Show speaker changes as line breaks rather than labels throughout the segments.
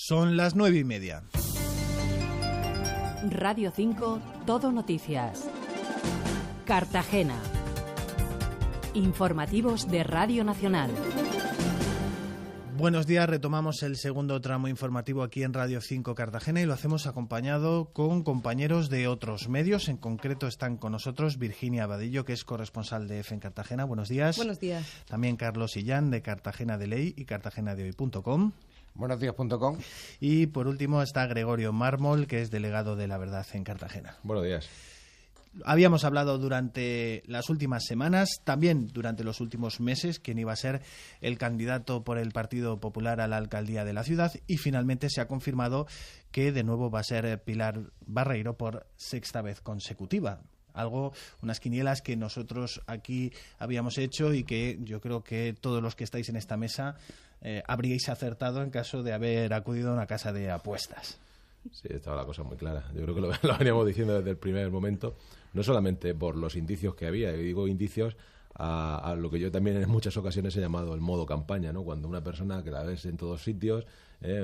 Son las 9:30.
Radio 5, Todo Noticias. Cartagena. Informativos de Radio Nacional.
Buenos días, retomamos el segundo tramo informativo aquí en Radio 5 Cartagena y lo hacemos acompañado con compañeros de otros medios. En concreto están con nosotros Virginia Abadillo, que es corresponsal de EFE en Cartagena. Buenos días.
Buenos días.
También Carlos Illán, de Cartagena de Ley y cartagenadehoy.com.
Buenos días.com.
Y por último está Gregorio Mármol, que es delegado de La Verdad en Cartagena.
Buenos días.
Habíamos hablado durante las últimas semanas, también durante los últimos meses, quién iba a ser el candidato por el Partido Popular a la alcaldía de la ciudad, y finalmente se ha confirmado que de nuevo va a ser Pilar Barreiro por sexta vez consecutiva. Unas quinielas que nosotros aquí habíamos hecho y que yo creo que todos los que estáis en esta mesa habríais acertado en caso de haber acudido a una casa de apuestas.
Sí, estaba la cosa muy clara. Yo creo que lo veníamos diciendo desde el primer momento, no solamente por los indicios que había, yo digo indicios a lo que yo también en muchas ocasiones he llamado el modo campaña, ¿no? Cuando una persona que la ves en todos sitios,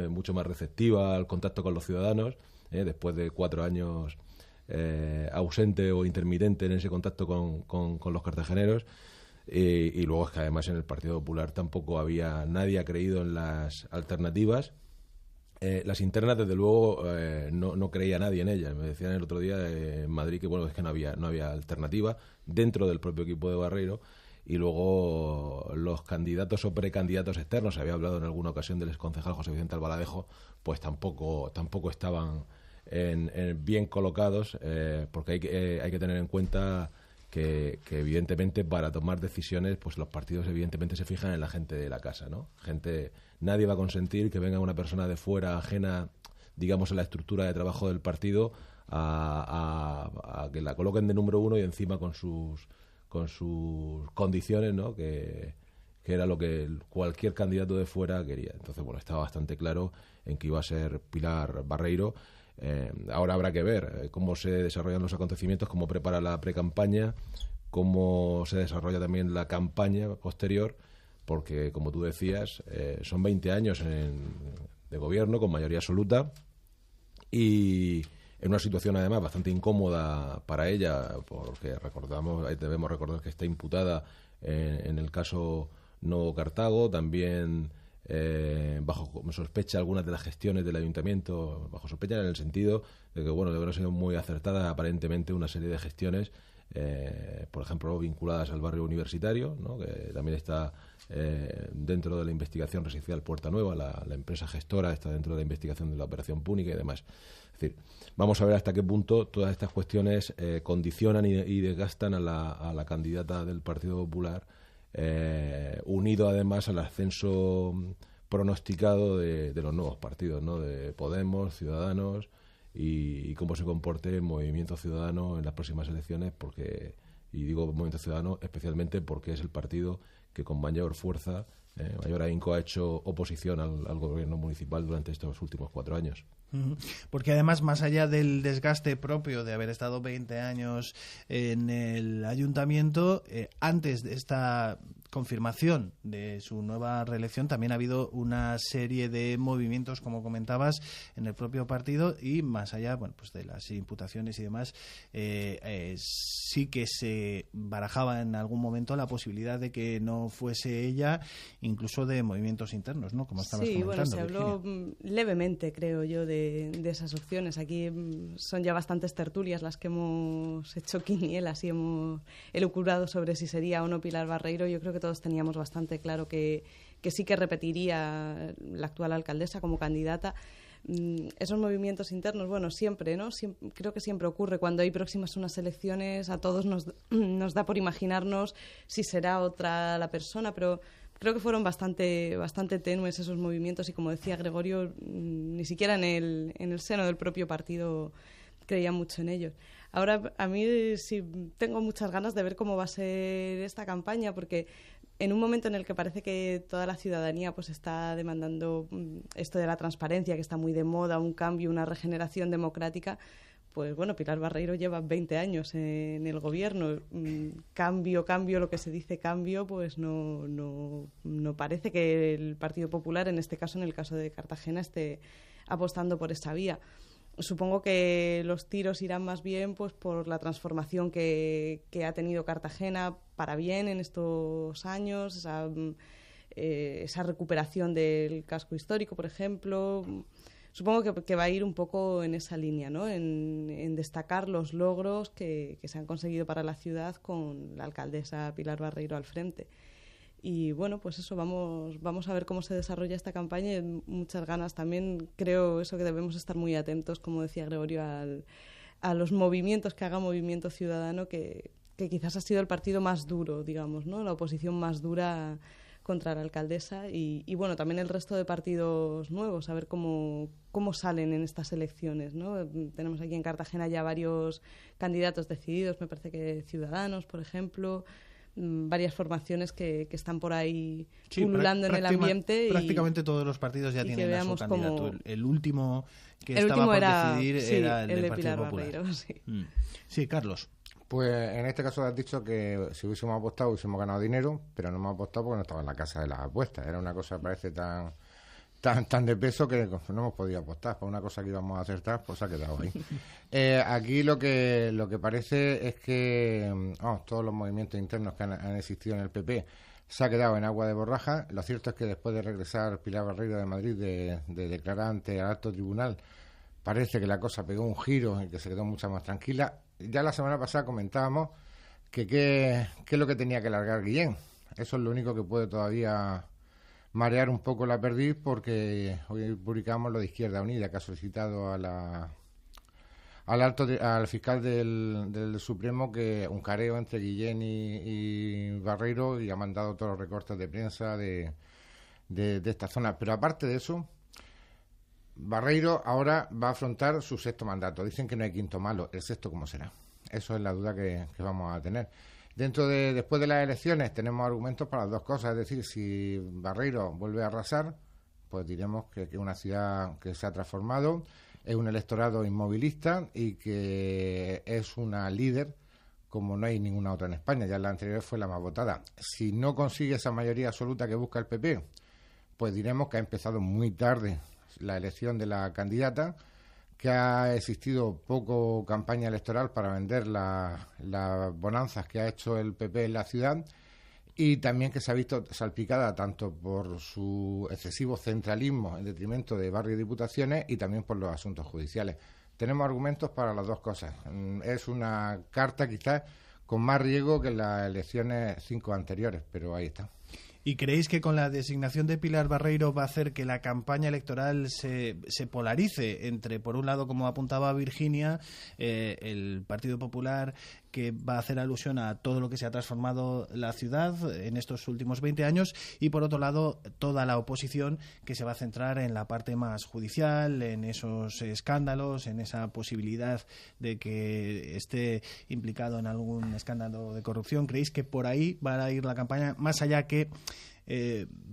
mucho más receptiva al contacto con los ciudadanos, después de 4 años ausente o intermitente en ese contacto con los cartageneros, y luego es que además en el Partido Popular tampoco nadie ha creído en las alternativas. Las internas, desde luego, no creía nadie en ellas. Me decían el otro día en Madrid que bueno, es que no había alternativa dentro del propio equipo de Barreiro. Y luego los candidatos o precandidatos externos, se había hablado en alguna ocasión del exconcejal José Vicente Albaladejo, pues tampoco estaban bien colocados, porque hay que tener en cuenta que evidentemente para tomar decisiones, pues los partidos evidentemente se fijan en la gente de la casa, ¿no? Nadie va a consentir que venga una persona de fuera, ajena, digamos, a la estructura de trabajo del partido, a que la coloquen de número uno y encima con sus condiciones, ¿no? Que era lo que cualquier candidato de fuera quería. Entonces, bueno, estaba bastante claro en que iba a ser Pilar Barreiro. Ahora habrá que ver cómo se desarrollan los acontecimientos, cómo prepara la precampaña, cómo se desarrolla también la campaña posterior, porque, como tú decías, son 20 años de gobierno con mayoría absoluta y en una situación además bastante incómoda para ella, porque debemos recordar que está imputada en el caso Novo Cartago, también bajo sospecha algunas de las gestiones del ayuntamiento, bajo sospecha en el sentido de que bueno, deben ser muy acertadas aparentemente una serie de gestiones, por ejemplo vinculadas al barrio universitario, ¿no? Que también está dentro de la investigación residencial Puerta Nueva, la empresa gestora está dentro de la investigación de la operación Púnica y demás. Es decir, vamos a ver hasta qué punto todas estas cuestiones condicionan y desgastan a la candidata del Partido Popular, unido además al ascenso pronosticado de los nuevos partidos, ¿no? De Podemos, Ciudadanos y cómo se comporte el Movimiento Ciudadano en las próximas elecciones, y digo Movimiento Ciudadano especialmente porque es el partido que con mayor fuerza, mayor ahínco ha hecho oposición al gobierno municipal durante estos últimos 4 años.
Porque además, más allá del desgaste propio de haber estado 20 años en el ayuntamiento, antes de esta confirmación de su nueva reelección también ha habido una serie de movimientos, como comentabas, en el propio partido, y más allá, bueno, pues de las imputaciones y demás, sí que se barajaba en algún momento la posibilidad de que no fuese ella, incluso de movimientos internos, ¿no? Como estabas comentando.
Sí, bueno, se habló levemente, creo yo, de esas opciones. Aquí son ya bastantes tertulias las que hemos hecho quinielas y hemos elucubrado sobre si sería o no Pilar Barreiro. Yo creo que todos teníamos bastante claro que sí que repetiría la actual alcaldesa como candidata. Esos movimientos internos, bueno, siempre, ¿no? Creo que siempre ocurre cuando hay próximas unas elecciones, a todos nos da por imaginarnos si será otra la persona, pero creo que fueron bastante tenues esos movimientos y, como decía Gregorio, ni siquiera en el seno del propio partido creía mucho en ellos. Ahora, a mí sí tengo muchas ganas de ver cómo va a ser esta campaña, porque en un momento en el que parece que toda la ciudadanía pues está demandando esto de la transparencia, que está muy de moda, un cambio, una regeneración democrática, pues bueno, Pilar Barreiro lleva 20 años en el gobierno. Cambio, lo que se dice cambio, pues no parece que el Partido Popular, en este caso, en el caso de Cartagena, esté apostando por esa vía. Supongo que los tiros irán más bien pues por la transformación que ha tenido Cartagena para bien en estos años, esa recuperación del casco histórico, por ejemplo. Supongo que va a ir un poco en esa línea, ¿no? En destacar los logros que se han conseguido para la ciudad con la alcaldesa Pilar Barreiro al frente. Y bueno, pues eso, vamos a ver cómo se desarrolla esta campaña. Y muchas ganas también. Creo eso que debemos estar muy atentos, como decía Gregorio, a los movimientos que haga Movimiento Ciudadano, que quizás ha sido el partido más duro, digamos, ¿no? La oposición más dura contra la alcaldesa y bueno, también el resto de partidos nuevos, a ver cómo salen en estas elecciones, ¿no? Tenemos aquí en Cartagena ya varios candidatos decididos, me parece que Ciudadanos, por ejemplo, varias formaciones que están por ahí pululando en el ambiente.
Prácticamente todos los partidos ya tienen a su candidato. El último que estaba por decidir era el del Partido
Pilar
Popular.
Barreiro, sí.
Sí, Carlos.
Pues en este caso has dicho que si hubiésemos apostado hubiésemos ganado dinero, pero no hemos apostado porque no estaba en la casa de las apuestas. Era una cosa, parece, tan de peso que no hemos podido apostar. Por una cosa que íbamos a acertar, pues se ha quedado ahí. Aquí lo que parece es que todos los movimientos internos que han existido en el PP se ha quedado en agua de borraja. Lo cierto es que después de regresar Pilar Barreiro de Madrid de declarar ante el alto tribunal, parece que la cosa pegó un giro y que se quedó mucho más tranquila. Ya la semana pasada comentábamos que qué es lo que tenía que largar Guillén. Eso es lo único que puede todavía marear un poco la perdiz, porque hoy publicamos lo de Izquierda Unida, que ha solicitado al fiscal del Supremo que un careo entre Guillén y Barreiro, y ha mandado todos los recortes de prensa de esta zona. Pero aparte de eso, Barreiro ahora va a afrontar su sexto mandato. Dicen que no hay quinto malo. ¿El sexto cómo será? Eso es la duda que vamos a tener. Después de las elecciones tenemos argumentos para las dos cosas. Es decir, si Barreiro vuelve a arrasar, pues diremos que es una ciudad que se ha transformado, es un electorado inmovilista y que es una líder como no hay ninguna otra en España. Ya la anterior fue la más votada. Si no consigue esa mayoría absoluta que busca el PP, pues diremos que ha empezado muy tarde la elección de la candidata, que ha existido poco campaña electoral para vender las bonanzas que ha hecho el PP en la ciudad, y también que se ha visto salpicada tanto por su excesivo centralismo en detrimento de barrios y diputaciones y también por los asuntos judiciales. Tenemos argumentos para las dos cosas. Es una carta quizás con más riesgo que las elecciones 5 anteriores, pero ahí está.
¿Y creéis que con la designación de Pilar Barreiro va a hacer que la campaña electoral se polarice entre, por un lado, como apuntaba Virginia, el Partido Popular, que va a hacer alusión a todo lo que se ha transformado la ciudad en estos últimos 20 años, y por otro lado toda la oposición, que se va a centrar en la parte más judicial, en esos escándalos, en esa posibilidad de que esté implicado en algún escándalo de corrupción? ¿Creéis que por ahí va a ir la campaña, más allá que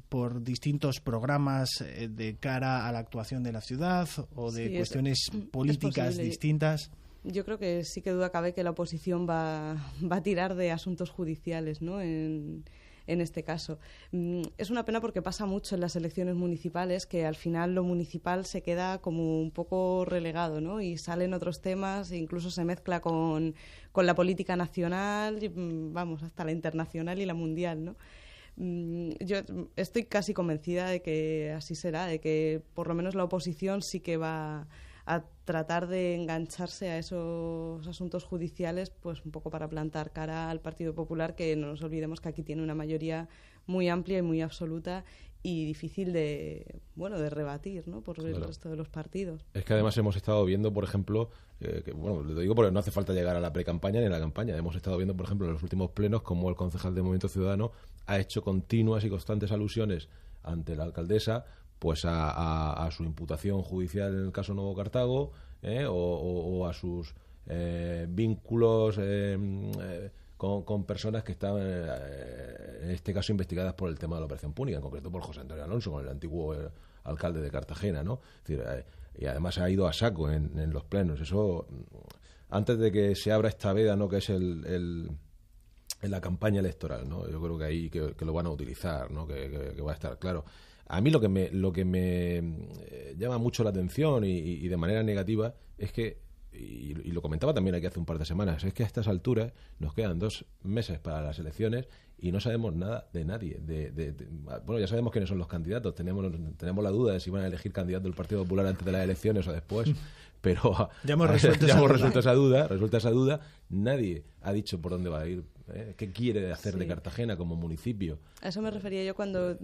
por distintos programas de cara a la actuación de la ciudad o de cuestiones políticas distintas?
Yo creo que sí, que duda cabe que la oposición va a tirar de asuntos judiciales, ¿no? En este caso. Es una pena porque pasa mucho en las elecciones municipales, que al final lo municipal se queda como un poco relegado, ¿no? Y salen otros temas e incluso se mezcla con la política nacional, vamos, hasta la internacional y la mundial, ¿no? Yo estoy casi convencida de que así será, de que por lo menos la oposición sí que va a tratar de engancharse a esos asuntos judiciales, pues un poco para plantar cara al Partido Popular, que no nos olvidemos que aquí tiene una mayoría muy amplia y muy absoluta y difícil de rebatir, ¿no?, por el resto de los partidos.
Es que además hemos estado viendo, por ejemplo, lo digo porque no hace falta llegar a la pre-campaña ni a la campaña. Hemos estado viendo, por ejemplo, en los últimos plenos cómo el concejal de Movimiento Ciudadano ha hecho continuas y constantes alusiones ante la alcaldesa, pues a su imputación judicial en el caso Nuevo Cartago, o a sus vínculos con personas que estaban, en este caso, investigadas por el tema de la Operación Púnica, en concreto por José Antonio Alonso, con el antiguo alcalde de Cartagena, ¿no? Es decir, y además ha ido a saco en los plenos. Eso, antes de que se abra esta veda, ¿no?, que es en la campaña electoral, ¿no? Yo creo que ahí que lo van a utilizar, ¿no? Que va a estar claro. A mí lo que me llama mucho la atención y de manera negativa es que, y lo comentaba también aquí hace un par de semanas, es que a estas alturas nos quedan 2 meses para las elecciones y no sabemos nada de nadie. Bueno, ya sabemos quiénes son los candidatos, tenemos la duda de si van a elegir candidato del Partido Popular antes de las elecciones o después, pero
ya hemos resuelto
esa duda. Nadie ha dicho por dónde va a ir, qué quiere hacer de Cartagena como municipio.
A eso me refería yo cuando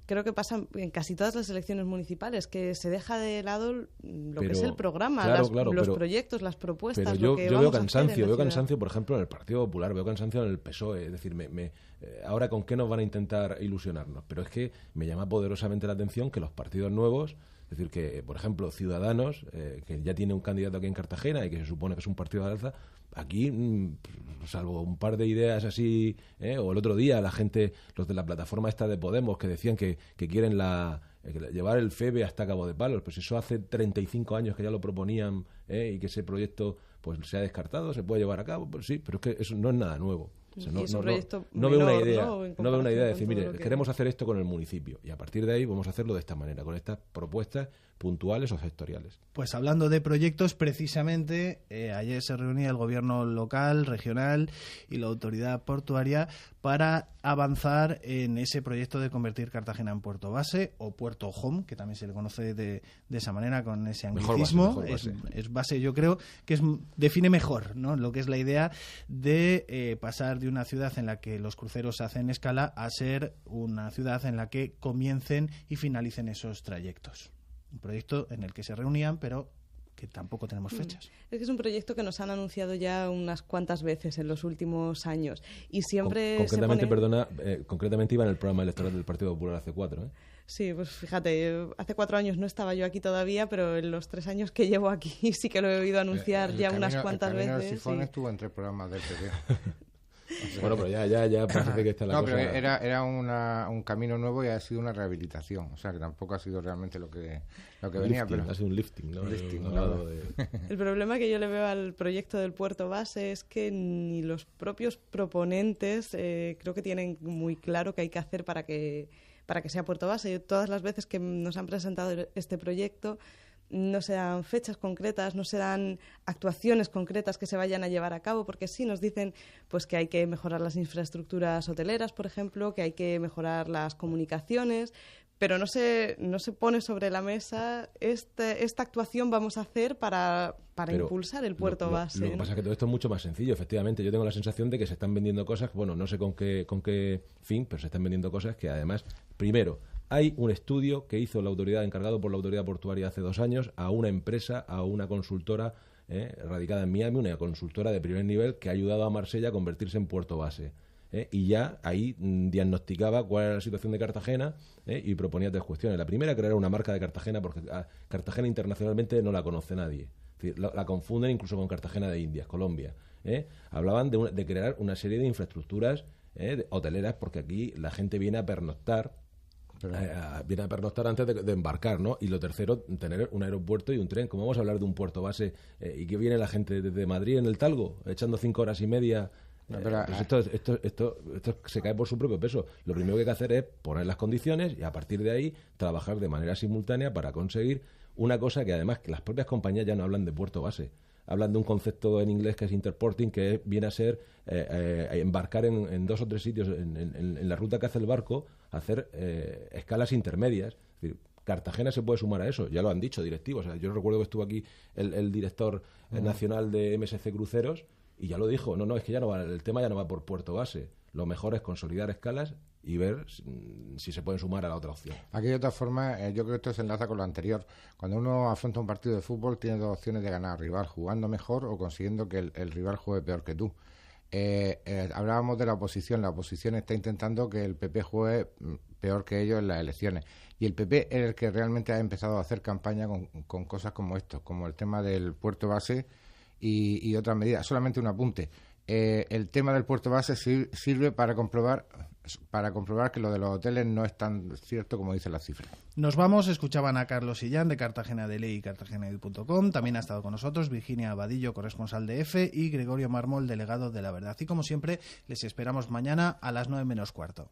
creo que pasa en casi todas las elecciones municipales, que se deja de lado lo que es el programa, los proyectos, las propuestas.
Pero yo veo cansancio, por ejemplo, en el Partido Popular, veo cansancio en el PSOE. Es decir, ahora con qué nos van a intentar ilusionarnos. Pero es que me llama poderosamente la atención que los partidos nuevos, es decir, que, por ejemplo, Ciudadanos, que ya tiene un candidato aquí en Cartagena y que se supone que es un partido de alza, aquí, salvo un par de ideas así, o el otro día los de la plataforma esta de Podemos, que decían que quieren llevar el FEBE hasta Cabo de Palos, pues eso hace 35 años que ya lo proponían, y que ese proyecto pues se ha descartado, se puede llevar a cabo, pues sí, pero es que eso no es nada nuevo. O sea, no veo una idea de decir, mire, queremos hacer esto con el municipio y a partir de ahí vamos a hacerlo de esta manera, con estas propuestas puntuales o sectoriales.
Pues hablando de proyectos, precisamente ayer se reunía el gobierno local, regional y la autoridad portuaria para avanzar en ese proyecto de convertir Cartagena en puerto base o puerto home, que también se le conoce de esa manera, con ese anglicismo.
Mejor base.
Es base, yo creo que define mejor, ¿no?, lo que es la idea de pasar de una ciudad en la que los cruceros hacen escala a ser una ciudad en la que comiencen y finalicen esos trayectos. Un proyecto en el que se reunían, pero que tampoco tenemos fechas.
Es que es un proyecto que nos han anunciado ya unas cuantas veces en los últimos años y siempre
concretamente iba en el programa electoral del Partido Popular hace 4, ¿eh?
Sí, pues fíjate, hace 4 años no estaba yo aquí todavía, pero en los 3 años que llevo aquí sí que lo he oído anunciar unas cuantas veces.
El Sifón estuvo entre programas del PP.
Bueno, pero ya parece que está la cosa.
No, pero era un camino nuevo y ha sido una rehabilitación. O sea, que tampoco ha sido realmente lo que venía. Pero
ha sido un lifting, ¿no?
El problema que yo le veo al proyecto del puerto base es que ni los propios proponentes creo que tienen muy claro qué hay que hacer para que sea puerto base. Todas las veces que nos han presentado este proyecto no se dan fechas concretas, no se dan actuaciones concretas que se vayan a llevar a cabo, porque sí nos dicen pues que hay que mejorar las infraestructuras hoteleras, por ejemplo, que hay que mejorar las comunicaciones, pero no se pone sobre la mesa esta actuación vamos a hacer para impulsar el puerto base.
Lo que pasa es que todo esto es mucho más sencillo, efectivamente. Yo tengo la sensación de que se están vendiendo cosas, bueno, no sé con qué fin, pero se están vendiendo cosas que además, primero, hay un estudio que hizo la autoridad, encargado por la autoridad portuaria hace 2 años, a una empresa, a una consultora radicada en Miami, una consultora de primer nivel que ha ayudado a Marsella a convertirse en puerto base. Y ya ahí diagnosticaba cuál era la situación de Cartagena y proponía 3 cuestiones. La primera, crear una marca de Cartagena, porque Cartagena internacionalmente no la conoce nadie. Es decir, la confunden incluso con Cartagena de Indias, Colombia. Hablaban de crear una serie de infraestructuras hoteleras, porque aquí la gente viene a pernoctar. Viene a pernoctar antes de embarcar, ¿no? Y lo tercero, tener un aeropuerto y un tren. ¿Cómo vamos a hablar de un puerto base y que viene la gente desde Madrid en el Talgo, echando 5 horas y media? Pues esto se cae por su propio peso. Lo primero que hay que hacer es poner las condiciones y a partir de ahí trabajar de manera simultánea para conseguir una cosa que además que las propias compañías ya no hablan de puerto base. Hablan de un concepto en inglés que es interporting, que viene a ser embarcar en 2 o 3 sitios en la ruta que hace el barco, hacer escalas intermedias. Es decir, Cartagena se puede sumar a eso, ya lo han dicho directivos. O sea, yo recuerdo que estuvo aquí el director nacional de MSC Cruceros y ya lo dijo, no, es que el tema ya no va por puerto base. Lo mejor es consolidar escalas y ver si se pueden sumar a la otra opción.
Aquí de otra forma, yo creo que esto se enlaza con lo anterior. Cuando uno afronta un partido de fútbol, tiene 2 opciones de ganar: rival jugando mejor o consiguiendo que el rival juegue peor que tú. Hablábamos de la oposición. La oposición está intentando que el PP juegue peor que ellos en las elecciones. Y el PP es el que realmente ha empezado a hacer campaña con cosas como esto, como el tema del puerto base y otras medidas. Solamente un apunte. el tema del puerto base sirve para comprobar que lo de los hoteles no es tan cierto como dicen las cifras.
Nos vamos, escuchaban a Carlos Sillán de Cartagena de Ley y cartagenahoy.com. También ha estado con nosotros Virginia Abadillo, corresponsal de EFE, y Gregorio Mármol, delegado de La Verdad. Y como siempre, les esperamos mañana a las 9 menos cuarto.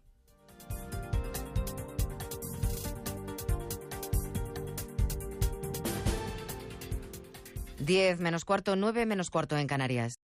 Diez menos cuarto, 9 menos cuarto en Canarias.